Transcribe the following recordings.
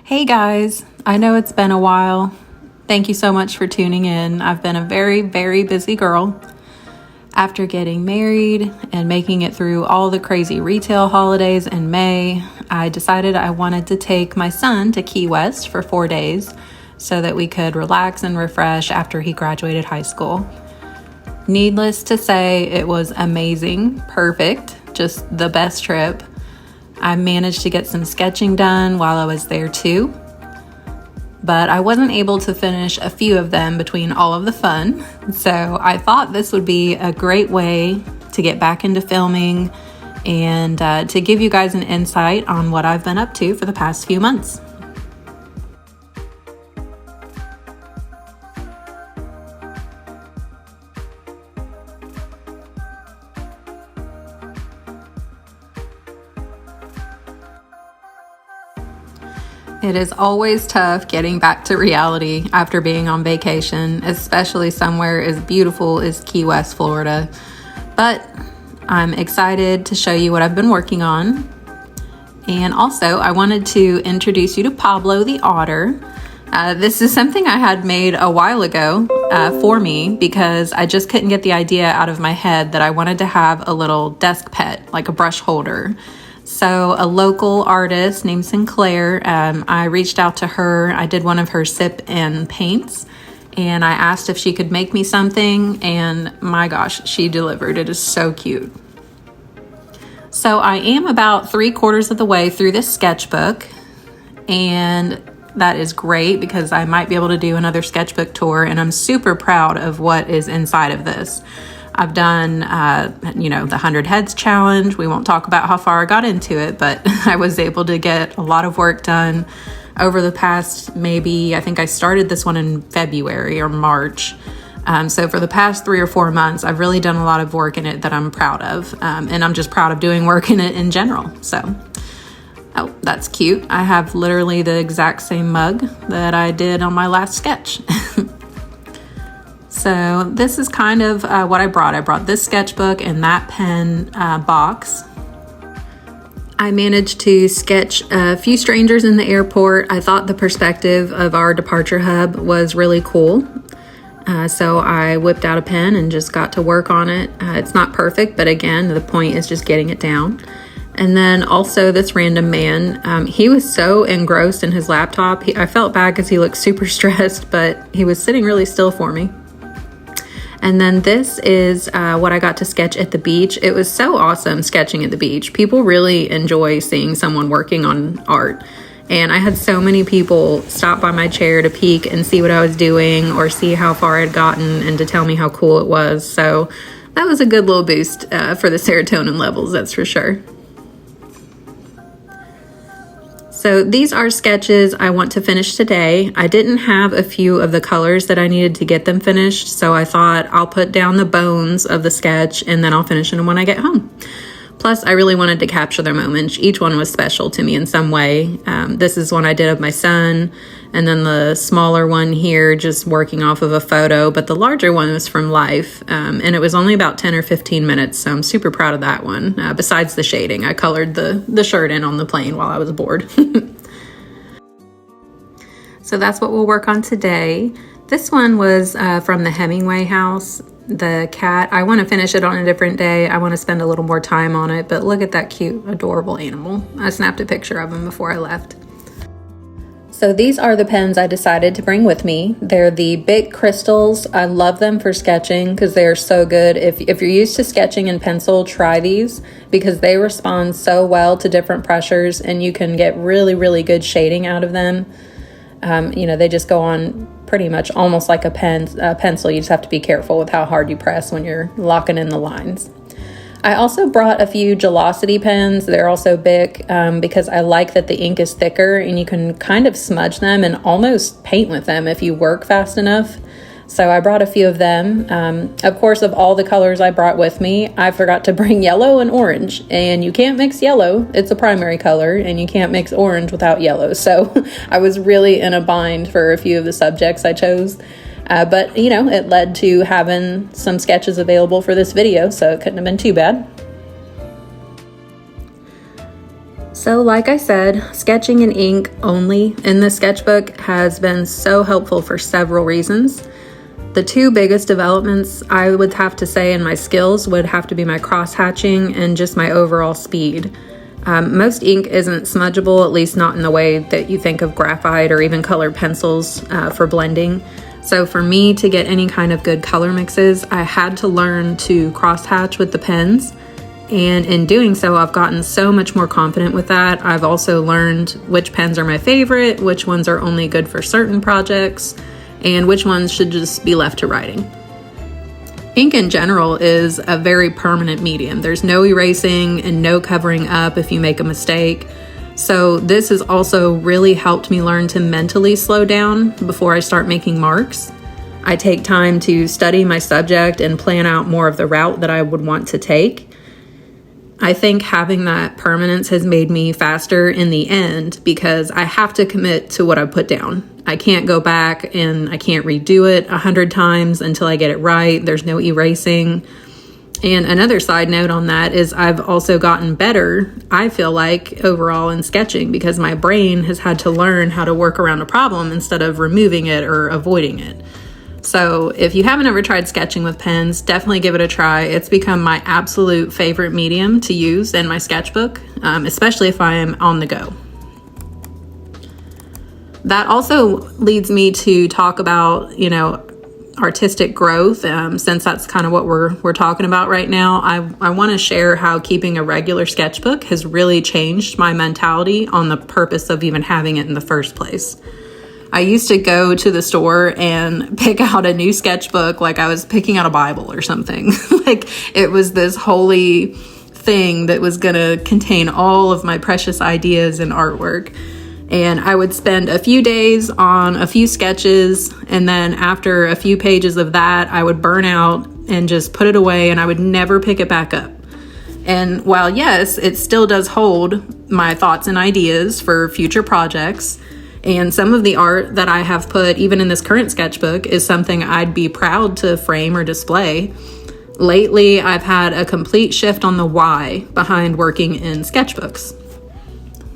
Hey guys, I know it's been a while. Thank you so much for tuning in. I've been a very, very busy girl. After getting married and making it through all the crazy retail holidays in May, I decided I wanted to take my son to Key West for 4 days so that we could relax and refresh after he graduated high school. Needless to say, it was amazing, perfect, just the best trip. I managed to get some sketching done while I was there too, but I wasn't able to finish a few of them between all of the fun. So I thought this would be a great way to get back into filming and to give you guys an insight on what I've been up to for the past few months. It is always tough getting back to reality after being on vacation, especially somewhere as beautiful as Key West, Florida. But I'm excited to show you what I've been working on. And also, I wanted to introduce you to Pablo the otter. This is something I had made a while ago for me because I just couldn't get the idea out of my head that I wanted to have a little desk pet, like a brush holder. So a local artist named Sinclair, I reached out to her. I did one of her sip and paints, and I asked if she could make me something, and my gosh, she delivered. It is so cute. So I am about 3/4 of the way through this sketchbook, and that is great because I might be able to do another sketchbook tour, and I'm super proud of what is inside of this. I've done, the 100 Heads challenge. We won't talk about how far I got into it, but I was able to get a lot of work done over the past, I think I started this one in February or March. So for the past 3 or 4 months, I've really done a lot of work in it that I'm proud of. And I'm just proud of doing work in it in general. So, oh, that's cute. I have literally the exact same mug that I did on my last sketch. So this is kind of what I brought. I brought this sketchbook and that pen box. I managed to sketch a few strangers in the airport. I thought the perspective of our departure hub was really cool. So I whipped out a pen and just got to work on it. It's not perfect, but again, the point is just getting it down. And then also this random man, he was so engrossed in his laptop. I felt bad because he looked super stressed, but he was sitting really still for me. And then this is what I got to sketch at the beach. It was so awesome sketching at the beach. People really enjoy seeing someone working on art. And I had so many people stop by my chair to peek and see what I was doing or see how far I'd gotten and to tell me how cool it was. So that was a good little boost for the serotonin levels, that's for sure. So these are sketches I want to finish today. I didn't have a few of the colors that I needed to get them finished, so I thought I'll put down the bones of the sketch and then I'll finish them when I get home. Plus, I really wanted to capture their moments. Each one was special to me in some way. This is one I did of my son, and then the smaller one here just working off of a photo, but the larger one was from life, and it was only about 10 or 15 minutes, so I'm super proud of that one. Besides the shading, I colored the shirt in on the plane while I was bored. So that's what we'll work on today. This one was from the Hemingway house. The cat, I want to finish it on a different day. I want to spend a little more time on it, but look at that cute, adorable animal. I snapped a picture of him before I left. So these are the pens I decided to bring with me. They're the Bic Crystals. I love them for sketching because they are so good. If you're used to sketching in pencil, try these because they respond so well to different pressures and you can get really, really good shading out of them. They just go on pretty much almost like a pencil. You just have to be careful with how hard you press when you're locking in the lines. I also brought a few Gelosity pens. They're also Bic because I like that the ink is thicker and you can kind of smudge them and almost paint with them if you work fast enough. So I brought a few of them. Of course, of all the colors I brought with me, I forgot to bring yellow and orange. And you can't mix yellow. It's a primary color. And you can't mix orange without yellow. So I was really in a bind for a few of the subjects I chose. But, it led to having some sketches available for this video. So it couldn't have been too bad. So like I said, sketching in ink only in the sketchbook has been so helpful for several reasons. The two biggest developments I would have to say in my skills would have to be my cross-hatching and just my overall speed. Most ink isn't smudgeable, at least not in the way that you think of graphite or even colored pencils for blending. So for me to get any kind of good color mixes, I had to learn to cross-hatch with the pens. And in doing so, I've gotten so much more confident with that. I've also learned which pens are my favorite, which ones are only good for certain projects, and which ones should just be left to writing. Ink in general is a very permanent medium. There's no erasing and no covering up if you make a mistake. So this has also really helped me learn to mentally slow down before I start making marks. I take time to study my subject and plan out more of the route that I would want to take. I think having that permanence has made me faster in the end because I have to commit to what I put down. I can't go back and I can't redo it 100 times until I get it right. There's no erasing. And another side note on that is I've also gotten better, I feel like, overall in sketching because my brain has had to learn how to work around a problem instead of removing it or avoiding it. So if you haven't ever tried sketching with pens, definitely give it a try. It's become my absolute favorite medium to use in my sketchbook, especially if I am on the go. That also leads me to talk about, artistic growth, since that's kind of what we're talking about right now. I want to share how keeping a regular sketchbook has really changed my mentality on the purpose of even having it in the first place. I used to go to the store and pick out a new sketchbook like I was picking out a Bible or something. Like it was this holy thing that was going to contain all of my precious ideas and artwork. And I would spend a few days on a few sketches, and then after a few pages of that, I would burn out and just put it away, and I would never pick it back up. And while yes, it still does hold my thoughts and ideas for future projects, and some of the art that I have put even in this current sketchbook is something I'd be proud to frame or display. Lately, I've had a complete shift on the why behind working in sketchbooks.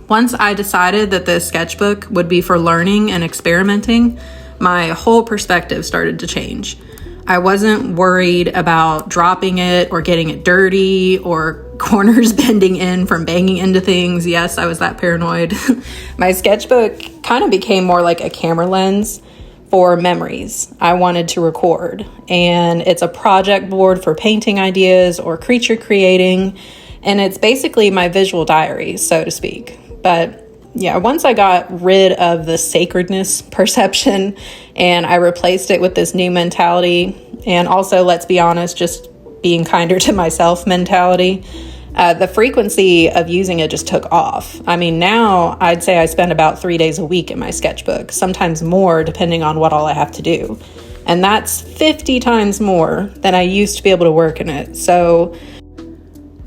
Once I decided that this sketchbook would be for learning and experimenting, my whole perspective started to change. I wasn't worried about dropping it or getting it dirty or corners bending in from banging into things. Yes, I was that paranoid. My sketchbook kind of became more like a camera lens for memories I wanted to record. And it's a project board for painting ideas or creature creating. And it's basically my visual diary, so to speak. But yeah, once I got rid of the sacredness perception and I replaced it with this new mentality, and also, let's be honest, just being kinder to myself mentality, the frequency of using it just took off. I mean, now I'd say I spend about 3 days a week in my sketchbook, sometimes more depending on what all I have to do. And that's 50 times more than I used to be able to work in it. So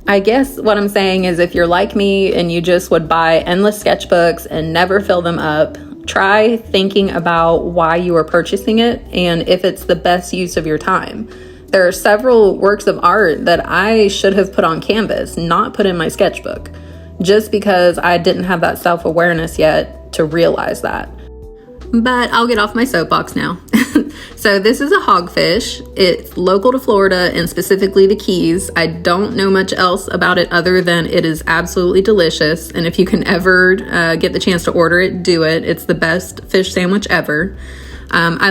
I guess what I'm saying is if you're like me and you just would buy endless sketchbooks and never fill them up, try thinking about why you are purchasing it and if it's the best use of your time. There are several works of art that I should have put on canvas, not put in my sketchbook, just because I didn't have that self-awareness yet to realize that. But I'll get off my soapbox now. So this is a hogfish. It's local to Florida and specifically the Keys. I don't know much else about it other than it is absolutely delicious. And if you can ever get the chance to order it, do it. It's the best fish sandwich ever. I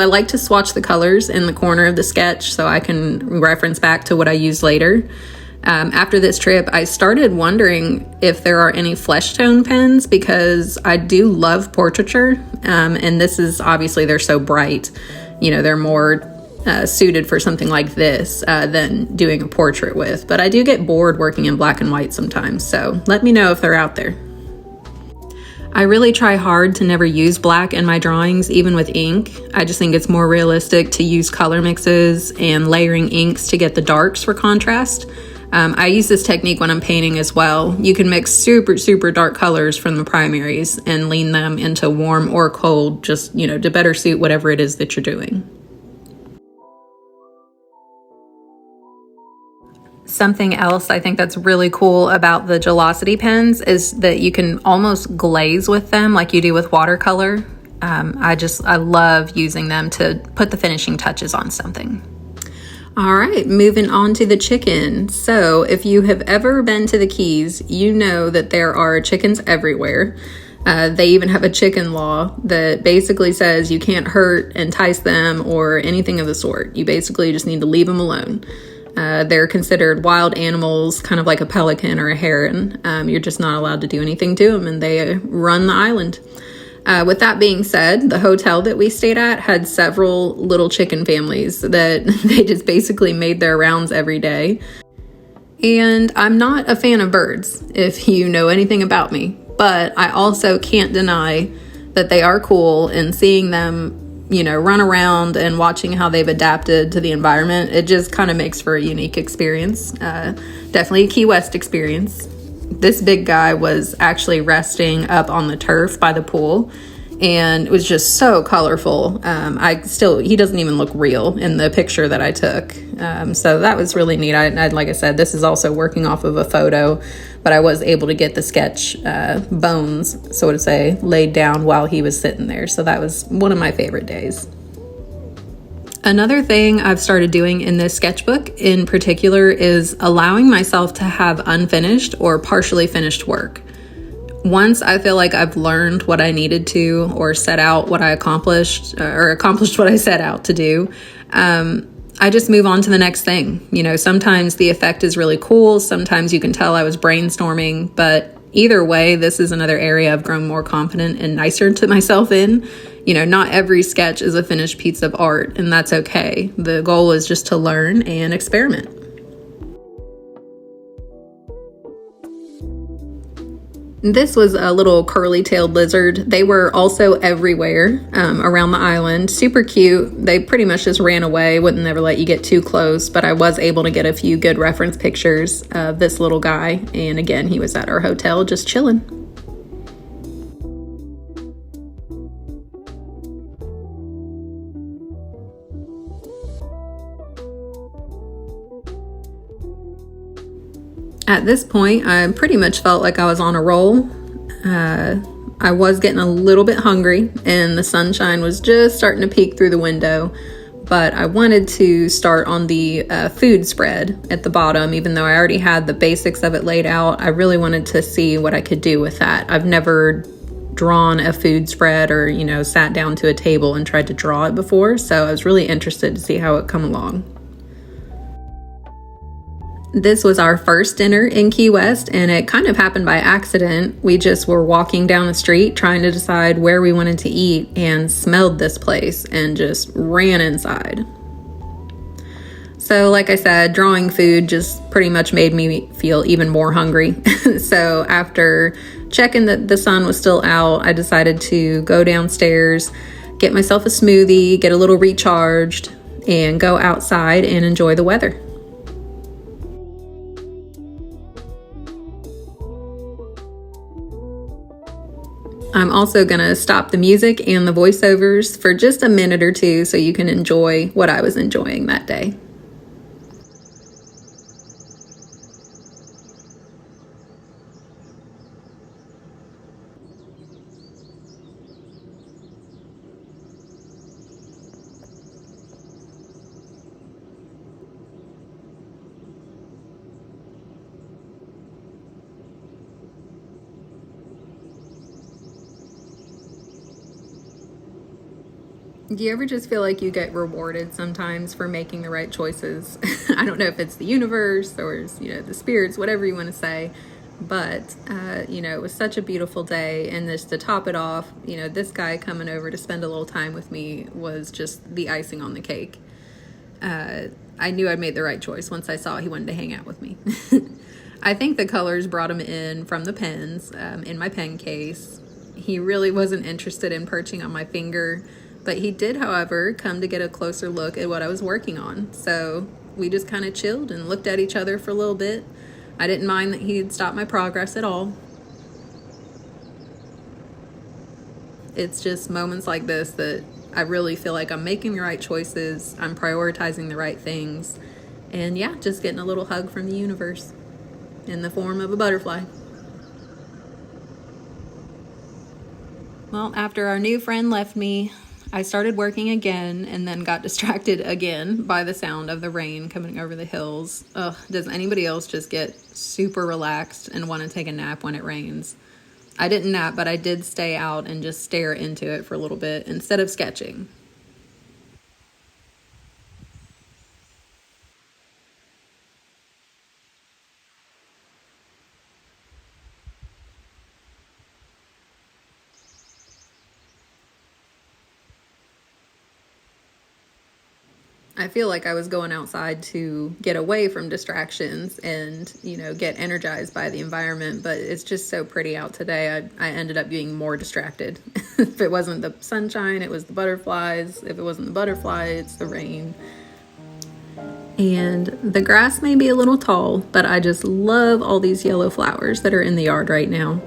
like to swatch the colors in the corner of the sketch so I can reference back to what I use later. After this trip, I started wondering if there are any flesh tone pens because I do love portraiture. And this is obviously they're so bright. They're more suited for something like this than doing a portrait with. But I do get bored working in black and white sometimes. So let me know if they're out there. I really try hard to never use black in my drawings, even with ink. I just think it's more realistic to use color mixes and layering inks to get the darks for contrast. I use this technique when I'm painting as well. You can mix super, super dark colors from the primaries and lean them into warm or cold, just, to better suit whatever it is that you're doing. Something else I think that's really cool about the Gelosity pens is that you can almost glaze with them like you do with watercolor. I love using them to put the finishing touches on something. All right, moving on to the chicken. So if you have ever been to the Keys, you know that there are chickens everywhere. They even have a chicken law that basically says you can't hurt, entice them, or anything of the sort. You basically just need to leave them alone. They're considered wild animals, kind of like a pelican or a heron. You're just not allowed to do anything to them, and they run the island. With that being said, the hotel that we stayed at had several little chicken families that they just basically made their rounds every day. And I'm not a fan of birds, if you know anything about me, but I also can't deny that they are cool, and seeing them, run around and watching how they've adapted to the environment, it just kind of makes for a unique experience. Definitely a Key West experience. This big guy was actually resting up on the turf by the pool, and it was just so colorful. He doesn't even look real in the picture that I took. So that was really neat. Like I said, this is also working off of a photo, but I was able to get the sketch bones, so to say, laid down while he was sitting there. So that was one of my favorite days. Another thing I've started doing in this sketchbook in particular is allowing myself to have unfinished or partially finished work. Once I feel like I've learned what I needed to, or set out what I accomplished, or accomplished what I set out to do, I just move on to the next thing. Sometimes the effect is really cool. Sometimes you can tell I was brainstorming, but either way, this is another area I've grown more confident and nicer to myself in. Not every sketch is a finished piece of art, and that's okay. The goal is just to learn and experiment. This was a little curly-tailed lizard. They were also everywhere around the island. Super cute. They pretty much just ran away, wouldn't never let you get too close, but I was able to get a few good reference pictures of this little guy. And again, he was at our hotel just chilling. At this point, I pretty much felt like I was on a roll. I was getting a little bit hungry, and the sunshine was just starting to peek through the window, but I wanted to start on the food spread at the bottom. Even though I already had the basics of it laid out, I really wanted to see what I could do with that. I've never drawn a food spread or, sat down to a table and tried to draw it before, so I was really interested to see how it come along. This was our first dinner in Key West, and it kind of happened by accident. We just were walking down the street trying to decide where we wanted to eat, and smelled this place and just ran inside. So like I said, drawing food just pretty much made me feel even more hungry. So after checking that the sun was still out, I decided to go downstairs, get myself a smoothie, get a little recharged, and go outside and enjoy the weather. I'm also going to stop the music and the voiceovers for just a minute or two so you can enjoy what I was enjoying that day. Do you ever just feel like you get rewarded sometimes for making the right choices? I don't know if it's the universe or, the spirits, whatever you want to say. But, it was such a beautiful day. And just to top it off, this guy coming over to spend a little time with me was just the icing on the cake. I knew I'd made the right choice once I saw he wanted to hang out with me. I think the colors brought him in from the pens in my pen case. He really wasn't interested in perching on my finger. But he did, however, come to get a closer look at what I was working on. So we just kind of chilled and looked at each other for a little bit. I didn't mind that he had stopped my progress at all. It's just moments like this that I really feel like I'm making the right choices, I'm prioritizing the right things, And yeah, just getting a little hug from the universe in the form of a butterfly. Well, after our new friend left me, I started working again and then got distracted again by the sound of the rain coming over the hills. Ugh, does anybody else just get super relaxed and want to take a nap when it rains? I didn't nap, but I did stay out and just stare into it for a little bit instead of sketching. I feel like I was going outside to get away from distractions and, get energized by the environment, but it's just so pretty out today. I ended up being more distracted. If it wasn't the sunshine, it was the butterflies. If it wasn't the butterfly, it's the rain. And the grass may be a little tall, but I just love all these yellow flowers that are in the yard right now.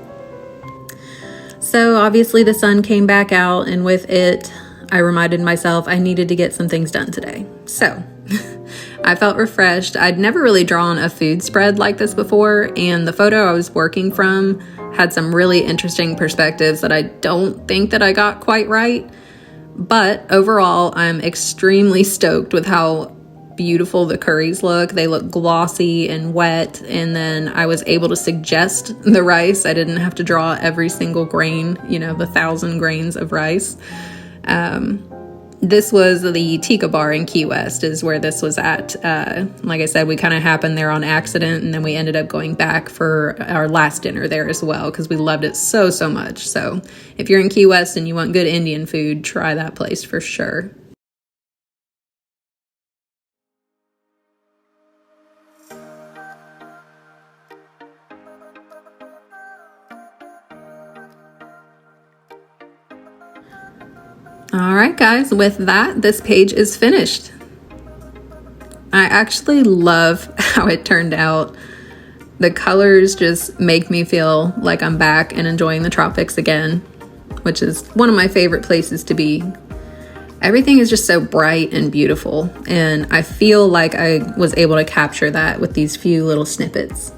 So obviously the sun came back out, and with it, I reminded myself I needed to get some things done today. So I felt refreshed. I'd never really drawn a food spread like this before, and the photo I was working from had some really interesting perspectives that I don't think that I got quite right. But overall, I'm extremely stoked with how beautiful the curries look. They look glossy and wet, and then I was able to suggest the rice. I didn't have to draw every single grain, the 1,000 grains of rice. This was the Tikka Bar in Key West is where this was at. Like I said, we kind of happened there on accident, and then we ended up going back for our last dinner there as well because we loved it so much. So if you're in Key West and you want good Indian food, try that place for sure. All right, guys, with that, this page is finished. I actually love how it turned out. The colors just make me feel like I'm back and enjoying the tropics again, which is one of my favorite places to be. Everything is just so bright and beautiful, and I feel like I was able to capture that with these few little snippets.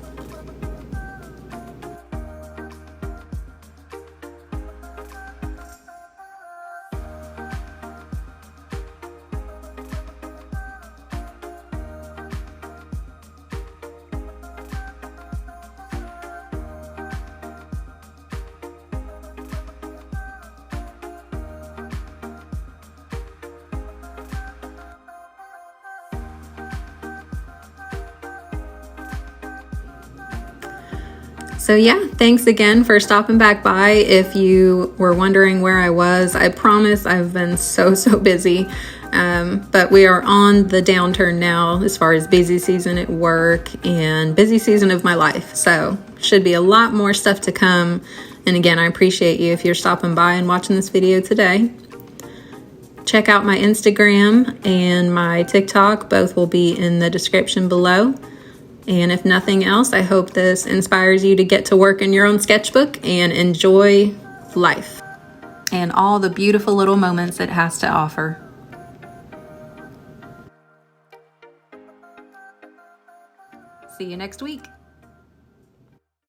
So yeah, thanks again for stopping back by. If you were wondering where I was, I promise I've been so busy. But we are on the downturn now as far as busy season at work and busy season of my life. So should be a lot more stuff to come. And again, I appreciate you if you're stopping by and watching this video today. Check out my Instagram and my TikTok. Both will be in the description below. And if nothing else, I hope this inspires you to get to work in your own sketchbook and enjoy life and all the beautiful little moments it has to offer. See you next week.